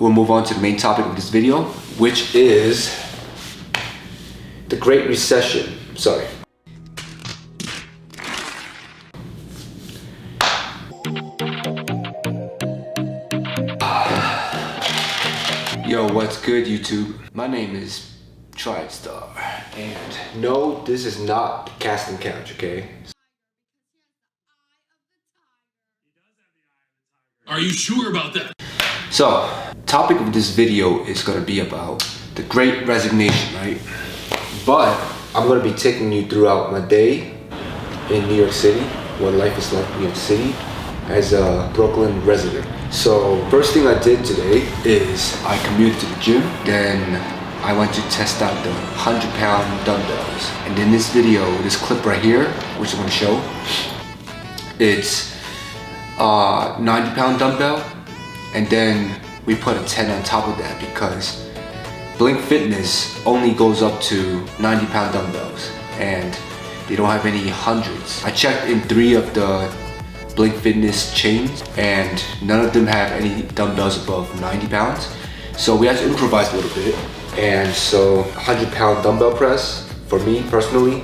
we'll move on to the main topic of this video, which is the Great Recession. Sorry. Yo, what's good, YouTube? My name is TriStar, and no, this is not the casting couch, okay? Are you sure about that? So, topic of this video is gonna be about the Great Resignation, right? But I'm gonna be taking you throughout my day in New York City, what life is like in New York City as a Brooklyn resident. So, first thing I did today is I commuted to the gym, then I went to test out the 100-pound dumbbells. And in this video, this clip right here, which I'm gonna show, it's 90-pound dumbbell, and then we put a 10 on top of that because Blink Fitness only goes up to 90-pound dumbbells and they don't have any hundreds. I checked in 3 of the Blink Fitness chains and none of them have any dumbbells above 90 pounds. So we had to improvise a little bit. And so 100-pound dumbbell press, for me personally,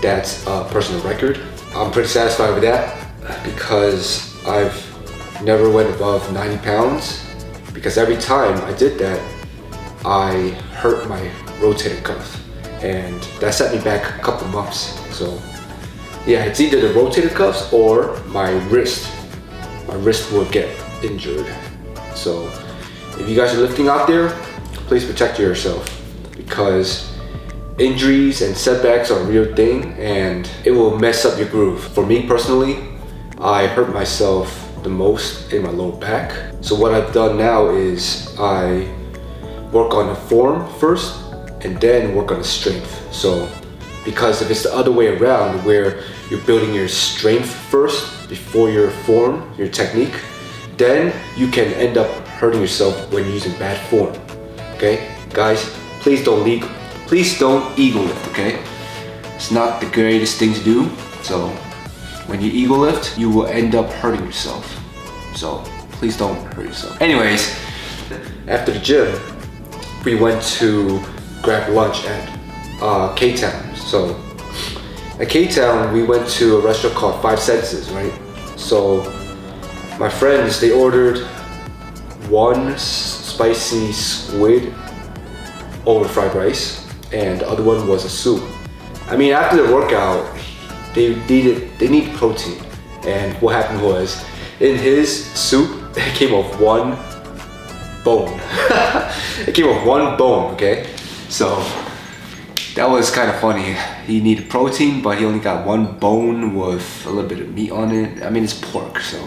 that's a personal record. I'm pretty satisfied with that because I've never went above 90 pounds because every time I did that, I hurt my rotator cuff and that set me back a couple months. So yeah, it's either the rotator cuffs or my wrist. My wrist will get injured. So if you guys are lifting out there, please protect yourself because injuries and setbacks are a real thing and it will mess up your groove. For me personally, I hurt myself the most in my lower back. So what I've done now is I work on the form first and then work on the strength. So because if it's the other way around where you're building your strength first before your form, your technique, then you can end up hurting yourself when you're using bad form. Okay, guys, please don't ego lift, okay? It's not the greatest thing to do. So when you ego lift, you will end up hurting yourself. So please don't hurt yourself. Anyways, after the gym, we went to grab lunch at K-Town. So at K-Town, we went to a restaurant called 5 Senses, right? So my friends, they ordered 1 spicy squid over fried rice, and the other one was a soup. I mean, after the workout, they need protein, and what happened was in his soup it came off 1 bone. It came off 1 bone, okay? So that was kind of funny. He needed protein, but he only got 1 bone with a little bit of meat on it. I mean, it's pork, so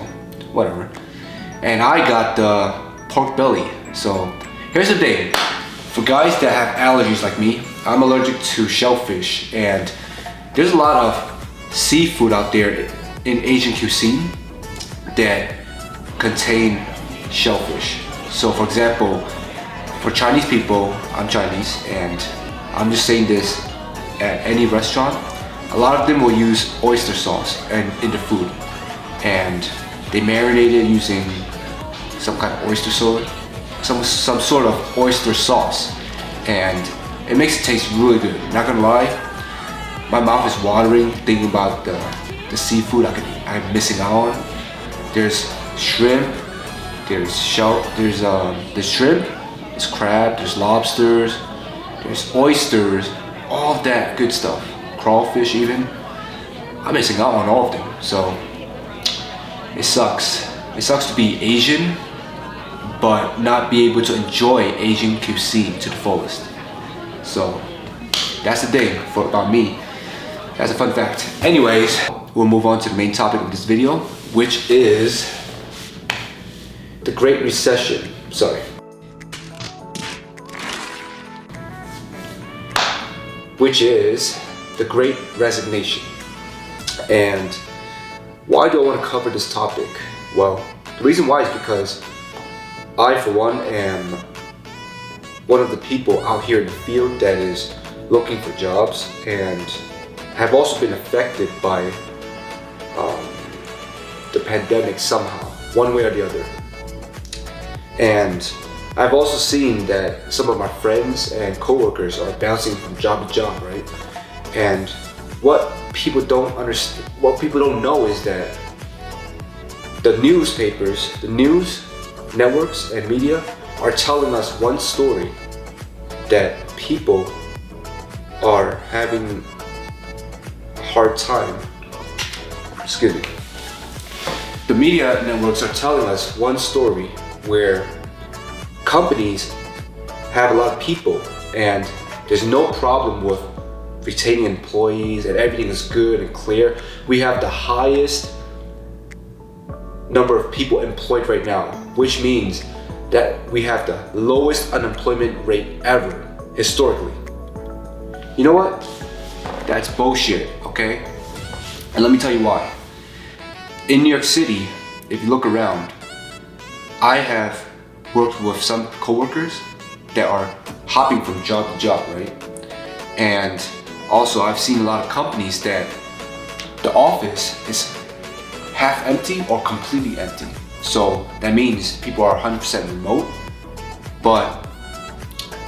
whatever. And I got the pork belly. So here's the thing, for guys that have allergies like me, I'm allergic to shellfish, and there's a lot of seafood out there in Asian cuisine that contain shellfish. So for example, for Chinese people, I'm Chinese, and I'm just saying this, at any restaurant, a lot of them will use oyster sauce in the food, and they marinate it using some kind of oyster sauce, some sort of oyster sauce, and it makes it taste really good. Not gonna lie, my mouth is watering thinking about the seafood I'm missing out on. There's shrimp, there's shrimp, there's crab, there's lobsters, there's oysters, all of that good stuff. Crawfish even. I'm missing out on all of them, so it sucks. It sucks to be Asian, but not be able to enjoy Asian cuisine to the fullest. So that's the thing about me. That's a fun fact. Anyways, we'll move on to the main topic of this video, which is the Great Recession. Sorry. Which is the Great Resignation. And why do I want to cover this topic? Well, the reason why is because I, for one, am one of the people out here in the field that is looking for jobs and have also been affected by the pandemic somehow, one way or the other. And I've also seen that some of my friends and coworkers are bouncing from job to job, right? And what people don't understand, what people don't know is that the newspapers, the news networks and media are telling us one story, that people are having a hard time. Excuse me. The media networks are telling us one story where companies have a lot of people and there's no problem with retaining employees and everything is good and clear. We have the highest number of people employed right now, which means that we have the lowest unemployment rate ever, historically. You know what? That's bullshit, okay? And let me tell you why. In New York City, if you look around, I have worked with some coworkers that are hopping from job to job, right? And also I've seen a lot of companies that the office is half empty or completely empty. So that means people are 100% remote, but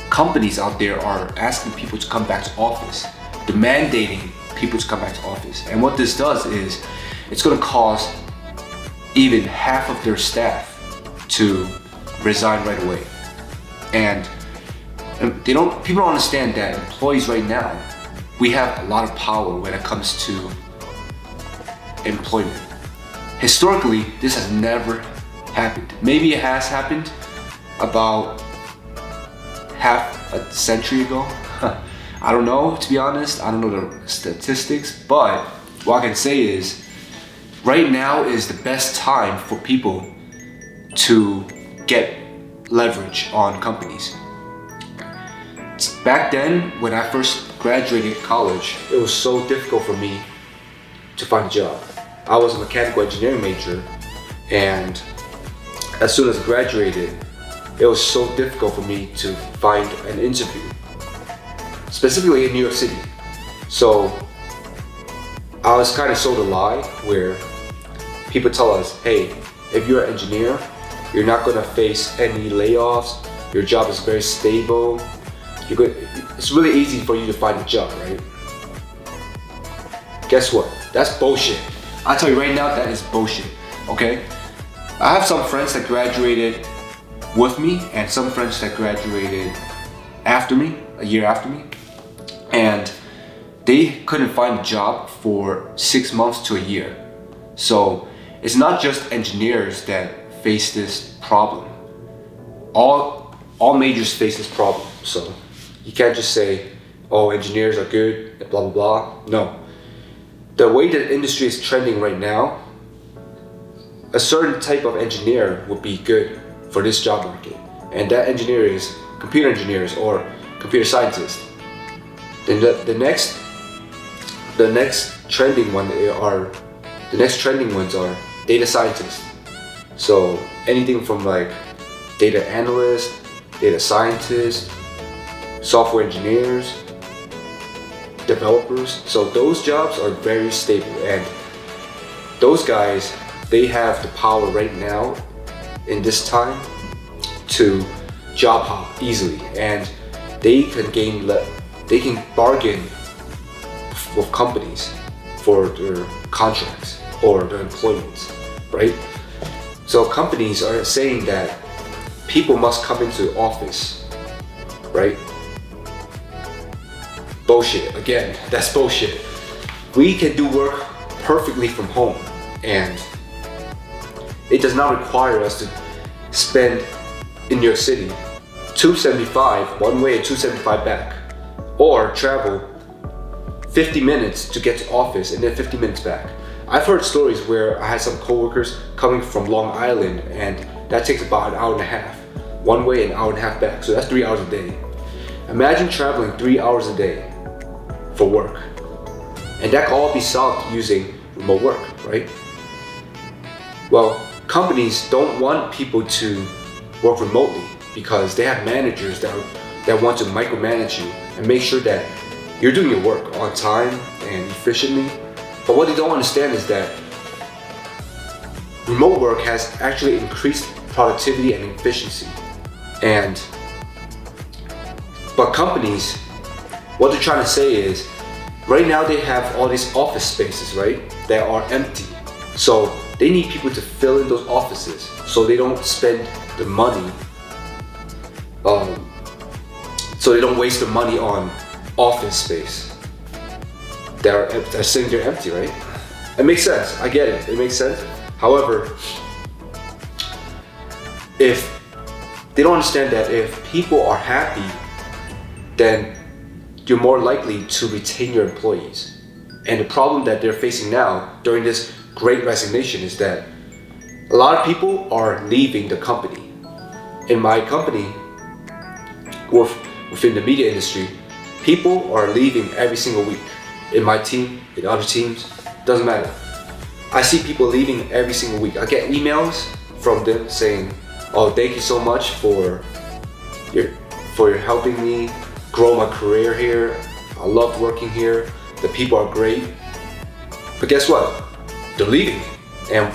companies out there are asking people to come back to office. They're mandating people to come back to office. And what this does is it's going to cause even half of their staff to resign right away. And people don't understand that employees right now, we have a lot of power when it comes to employment. Historically, this has never happened. Maybe it has happened about half a century ago. I don't know, to be honest. I don't know the statistics, but what I can say is right now is the best time for people to get leverage on companies. Back then, when I first graduated college, it was so difficult for me to find a job. I was a mechanical engineering major, and as soon as I graduated, it was so difficult for me to find an interview, specifically in New York City. So I was kind of sold a lie where people tell us, hey, if you're an engineer, you're not going to face any layoffs, your job is very stable, it's really easy for you to find a job, right? Guess what? That's bullshit. I'll tell you right now, that is bullshit, okay? I have some friends that graduated with me and some friends that graduated after me, a year after me, and they couldn't find a job for 6 months to a year. So it's not just engineers that face this problem. All majors face this problem. So you can't just say, oh, engineers are good, blah, blah, blah. No. The way the industry is trending right now, a certain type of engineer would be good for this job market. And that engineer is computer engineers or computer scientists. Then the next trending ones are data scientists. So anything from like data analyst, data scientist, software engineers, developers. So those jobs are very stable, and those guys, they have the power right now in this time to job hop easily, and they can bargain with companies for their contracts or their employments, right? So companies are saying that people must come into office, right? Bullshit. Again, that's bullshit. We can do work perfectly from home, and it does not require us to spend in New York City $275 one way and $275 back, or travel 50 minutes to get to office and then 50 minutes back. I've heard stories where I had some coworkers coming from Long Island, and that takes about an hour and a half one way and an hour and a half back, so that's 3 hours a day. Imagine traveling 3 hours a day for work, and that can all be solved using remote work, right? Well, companies don't want people to work remotely because they have managers that want to micromanage you and make sure that you're doing your work on time and efficiently. But what they don't understand is that remote work has actually increased productivity and efficiency. But companies, what they're trying to say is, right now they have all these office spaces, right, that are empty. So they need people to fill in those offices so they don't spend the money, so they don't waste the money on office space that are sitting there empty, right? It makes sense, I get it, it makes sense. However, if they don't understand that if people are happy, then you're more likely to retain your employees. And the problem that they're facing now during this great resignation is that a lot of people are leaving the company. In my company, within the media industry, people are leaving every single week. In my team, in other teams, doesn't matter. I see people leaving every single week. I get emails from them saying, "Oh, thank you so much for your helping me grow my career here. I love working here. The people are great." But guess what? They're leaving. And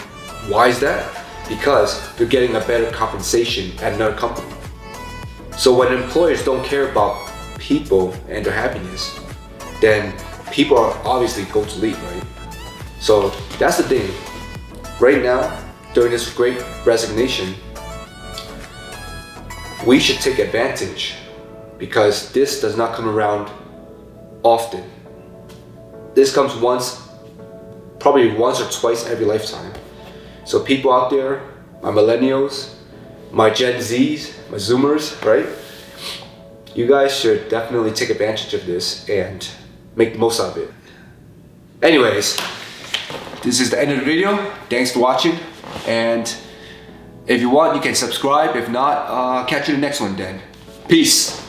why is that? Because they're getting a better compensation at another company. So when employers don't care about people and their happiness, then people are obviously going to leave, right? So that's the thing. Right now, during this great resignation, we should take advantage, because this does not come around often. This comes probably once or twice every lifetime. So people out there, my millennials, my Gen Zs, my Zoomers, right? You guys should definitely take advantage of this and make the most of it. Anyways, this is the end of the video. Thanks for watching. And if you want, you can subscribe. If not, catch you in the next one then. Peace.